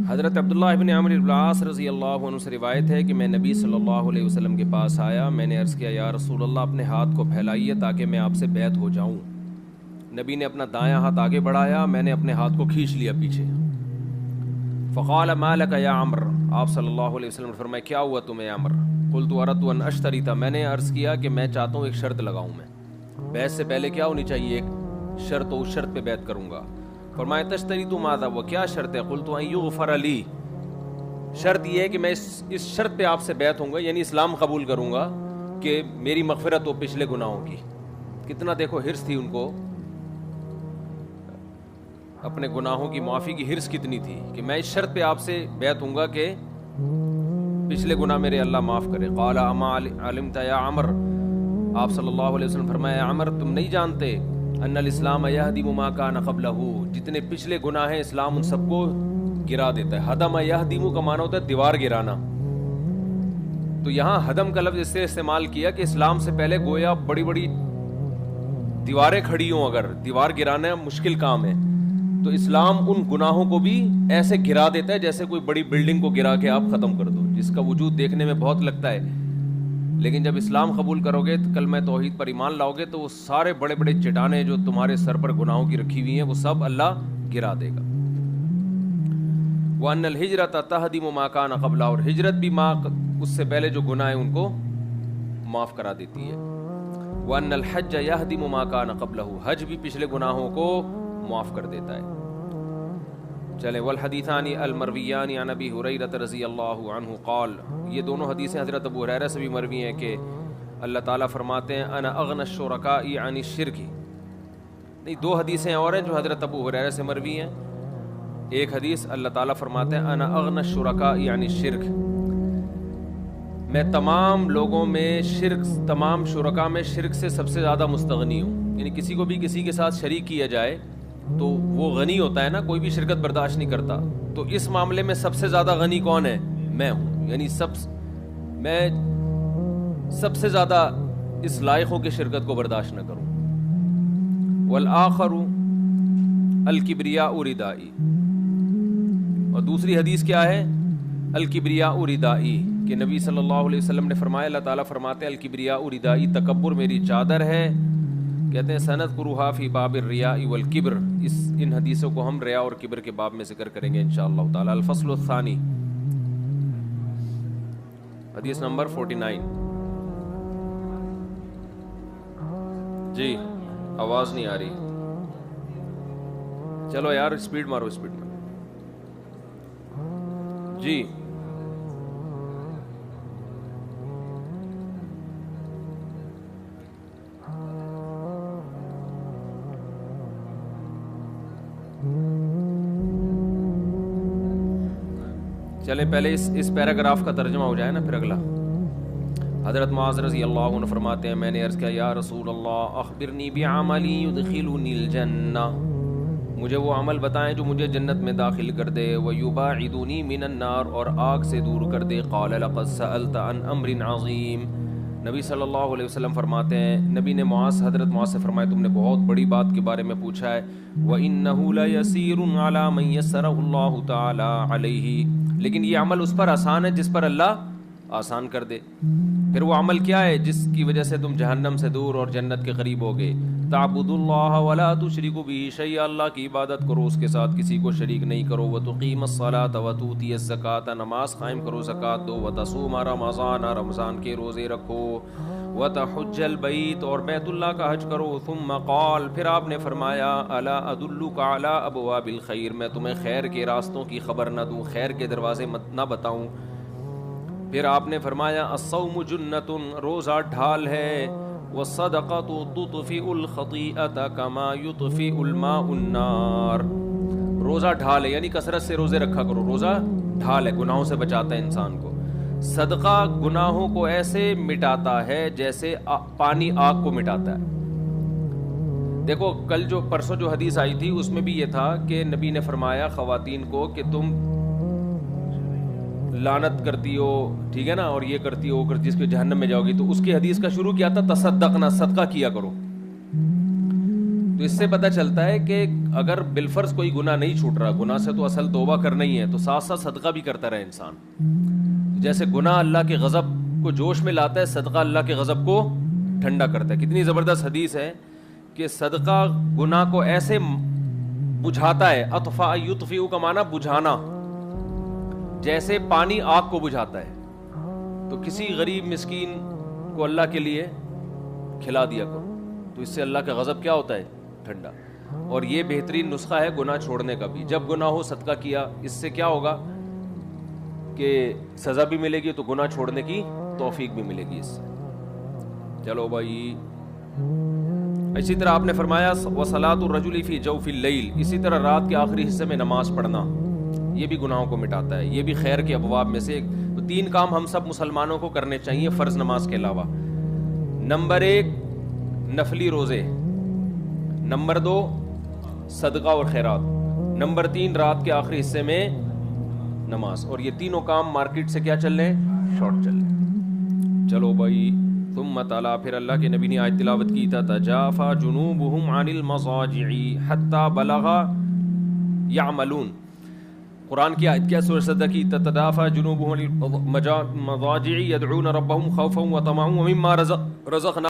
حضرت عبداللہ ابن عمرو بن العاص رضی اللہ عنہ سے روایت ہے کہ میں نبی صلی اللہ علیہ وسلم کے پاس آیا. میں نے عرض کیا یا رسول اللہ اپنے ہاتھ کو پھیلائیے تاکہ میں آپ سے بیعت ہو جاؤں. نبی نے اپنا دایاں ہاتھ آگے بڑھایا, میں نے اپنے ہاتھ کو کھینچ لیا پیچھے. فقال ما لک یا عمر, آپ صلی اللہ علیہ وسلم نے فرمایا کیا ہوا تمہیں عمر؟ قلت اردت ان اشتری تھا, میں نے عرض کیا کہ میں چاہتا ہوں ایک شرط لگاؤں. میں بیعت سے پہلے کیا ہونی چاہیے؟ ایک شرط, اس شرط پہ بیعت کروں گا. فرمایا تشتری تو ماذا, وہ کیا شرط ہے؟ قلت ان یغفر لی, شرط یہ ہے کہ میں اس شرط پہ آپ سے بیعت ہوں گا, یعنی اسلام قبول کروں گا کہ میری مغفرت ہو پچھلے گناہوں کی. کتنا دیکھو ہرس تھی ان کو, اپنے گناہوں کی معافی کی ہرس کتنی تھی کہ میں اس شرط پہ آپ سے بیعت ہوں گا کہ پچھلے گناہ میرے اللہ معاف کرے. قال اما علمت یا عمر, آپ صلی اللہ علیہ وسلم فرمایا عمر تم نہیں جانتے ان الاسلام یہدم ما کان قبلہ, جتنے پچھلے گناہ ہیں اسلام ان سب کو گرا دیتا ہے. ہدم یہدم کا معنی ہوتا ہے دیوار گرانا. تو یہاں ہدم کا لفظ اس سے استعمال کیا کہ اسلام سے پہلے گویا بڑی بڑی دیواریں کھڑی ہوں, اگر دیوار گرانا مشکل کام ہے تو اسلام ان گناہوں کو بھی ایسے گرا دیتا ہے جیسے کوئی بڑی بلڈنگ کو گرا کے آپ ختم کر دو, جس کا وجود دیکھنے میں بہت لگتا ہے, لیکن جب اسلام قبول کرو گے تو کلمہ توحید پر ایمان لاؤ گے تو وہ سارے بڑے بڑے چٹانیں جو تمہارے سر پر گناہوں کی رکھی ہوئی ہیں وہ سب اللہ گرا دے گا. وَأَنَّ الْهِجْرَةَ تَهْدِمُ مَا كَانَ قَبْلَهَا, اور ہجرت بھی اس سے پہلے جو گناہ ہیں ان کو معاف کرا دیتی ہے. وَأَنَّ الْحَجَّ يَهْدِمُ مَا كَانَ قَبْلَهُ, حج بھی پچھلے گناہوں کو معاف کر دیتا ہے. چلیں والحدیثان المرویان عن ابی ہریرہ رضی اللہ عنہ قال, یہ دونوں حدیثیں حضرت ابو ہریرہ سے بھی مروی ہیں کہ اللہ تعالیٰ فرماتے ہیں انا اغنى الشرکاء عن الشرک. نہیں, دو حدیثیں اور ہیں جو حضرت ابو ہریرہ سے مروی ہیں. ایک حدیث اللہ تعالیٰ فرماتے ہیں انا اغنى الشرکاء عن الشرک, میں تمام لوگوں میں شرک, تمام شرکاء میں شرک سے سب سے زیادہ مستغنی ہوں. یعنی کسی کو بھی کسی کے ساتھ شریک کیا جائے تو وہ غنی ہوتا ہے نا, کوئی بھی شرکت برداشت نہیں کرتا. تو اس معاملے میں سب سے زیادہ غنی کون ہے؟ میں ہوں. یعنی میں سب سے زیادہ اس لائق ہوں کہ شرکت کو برداشت نہ کروں. والآخر الکبریاء ردائی, اور دوسری حدیث کیا ہے؟ الکبریاء ردائی, کہ نبی صلی اللہ علیہ وسلم نے فرمایا, اللہ تعالیٰ فرماتے ہیں الکبریاء ردائی, تکبر میری چادر ہے. کہتے ہیں سند قروہا فی باب الریاء والکبر, ان حدیثوں کو ہم ریا اور کبر کے باب میں ذکر کریں گے انشاءاللہ تعالی. الفصل الثانی, حدیث نمبر 49. جی آواز نہیں آ رہی, چلو یار اسپیڈ مارو, اسپیڈ مارو. جی چلیں پہلے اس پیراگراف کا ترجمہ ہو جائے نا, پھر اگلا. حضرت معاذ رضی اللہ عنہ فرماتے ہیں میں نے عرض کیا یا رسول اللہ اخبرنی بعملی یدخلنی الجنہ, مجھے وہ عمل بتائیں جو مجھے جنت میں داخل کر دے. ویباعدنی من النار, اور آگ سے دور کر دے. قال لقد سألت عن امر عظیم, نبی صلی اللہ علیہ وسلم فرماتے ہیں, نبی نے حضرت معاذ سے فرمایا تم نے بہت بڑی بات کے بارے میں پوچھا ہے. وَإِنَّهُ لَيَسِيرٌ عَلَى مَن يَسَّرَهُ اللَّهُ تَعَالَى عَلَيْهِ, لیکن یہ عمل اس پر آسان ہے جس پر اللہ آسان کر دے. پھر وہ عمل کیا ہے جس کی وجہ سے تم جہنم سے دور اور جنت کے قریب ہوگے؟ تعبدوا اللہ ولا تشرکوا به شیئا, اللہ کی عبادت کرو, اس کے ساتھ کسی کو شریک نہیں کرو. وتقیم الصلاۃ وتؤتی الزکاۃ, نماز قائم کرو, زکوٰۃ دو. وتصوم رمضان, رمضان کے روزے رکھو. وتحج البیت, اور بیت اللہ کا حج کرو. ثم قال, پھر آپ نے فرمایا الا ادلک علی ابواب الخیر, میں تمہیں خیر کے راستوں کی خبر نہ دوں, خیر کے دروازے نہ بتاؤں؟ پھر آپ نے فرمایا الصوم جنۃ, روزہ ڈھال ہے. والصدقۃ تطفئ الخطیئۃ کما یطفئ الماء النار, روزہ ڈھال ہے یعنی کثرت سے روزے رکھا کرو, روزہ ڈھال ہے, گناہوں سے بچاتا ہے انسان کو. صدقہ گناہوں کو ایسے مٹاتا ہے جیسے پانی آگ کو مٹاتا ہے. دیکھو کل پرسوں جو حدیث آئی تھی اس میں بھی یہ تھا کہ نبی نے فرمایا خواتین کو کہ تم لعنت کرتی ہو, ٹھیک ہے نا, اور یہ کرتی ہو کرتی, اس کے جہنم میں جاؤ گی. تو اس کی حدیث کا شروع کیا تھا تصدقنا, صدقہ کیا کرو. تو اس سے پتہ چلتا ہے کہ اگر بالفرض کوئی گناہ نہیں چھوٹ رہا، گناہ سے تو اصل توبہ کرنا ہی ہے، تو ساتھ ساتھ صدقہ بھی کرتا رہے انسان. جیسے گناہ اللہ کے غضب کو جوش میں لاتا ہے، صدقہ اللہ کے غضب کو ٹھنڈا کرتا ہے. کتنی زبردست حدیث ہے کہ صدقہ گناہ کو ایسے بجھاتا ہے، اطفاء یطفئ کا معنی بجھانا، جیسے پانی آگ کو بجھاتا ہے. تو کسی غریب مسکین کو اللہ کے لیے کھلا دیا کرو، تو اس سے اللہ کا غضب کیا ہوتا ہے؟ ٹھنڈا. اور یہ بہترین نسخہ ہے گناہ چھوڑنے کا بھی. جب گناہ ہو صدقہ کیا، اس سے کیا ہوگا کہ سزا بھی ملے گی، تو گناہ چھوڑنے کی توفیق بھی ملے گی اس سے. چلو بھائی، اسی طرح آپ نے فرمایا وصلاۃ الرجل فی جوف اللیل، اسی طرح رات کے آخری حصے میں نماز پڑھنا، یہ بھی گناہوں کو مٹاتا ہے. یہ بھی خیر کے ابواب میں سے ایک. تو 3 کام ہم سب مسلمانوں کو کرنے چاہیے فرض نماز کے علاوہ. نمبر 1 نفلی روزے، نمبر 2 صدقہ اور خیرات، نمبر 3 رات کے آخری حصے میں نماز. اور یہ تینوں کام مارکیٹ سے کیا چل رہے ہیں؟ شارٹ چل رہے ہیں. چلو بھائی، ثم تعالیٰ، پھر اللہ کے نبی نے آیت تلاوت کی، تتجافى جنوبهم عن المضاجع حتى بلغ يعملون. قرآن کی آیت کیا سورہ سجدہ کی؟ تتجافى جنوبهم عن المضاجع يدعون ربهم خوفا وطمعا ومما رزقناهم